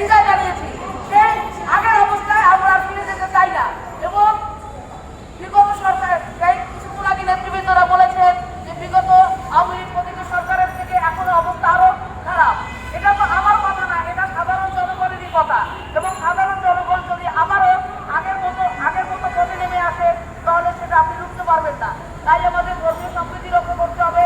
বিদায় জানিয়েছি। সেই আগের অবস্থায় আমরা আর ফিরে যেতে চাই না। এবং বিগত সরকার এই কিছুক্ষণ আগে নেতৃবৃন্দরা বলেছেন যে বিগত আওয়ামী লীগ প্রতিনিধ সরকারের থেকে এখন অবস্থা আরো খারাপ। এটা তো আমার কথা না, এটা সাধারণ জনগণেরই কথা। এবং সাধারণ জনগণ যদি আবারও আগের মতো পথে নেমে আসে তাহলে সেটা আপনি রুখতে পারবেন না। তাই আমাদের ধর্মীয় সম্প্রীতি রক্ষা করতে হবে,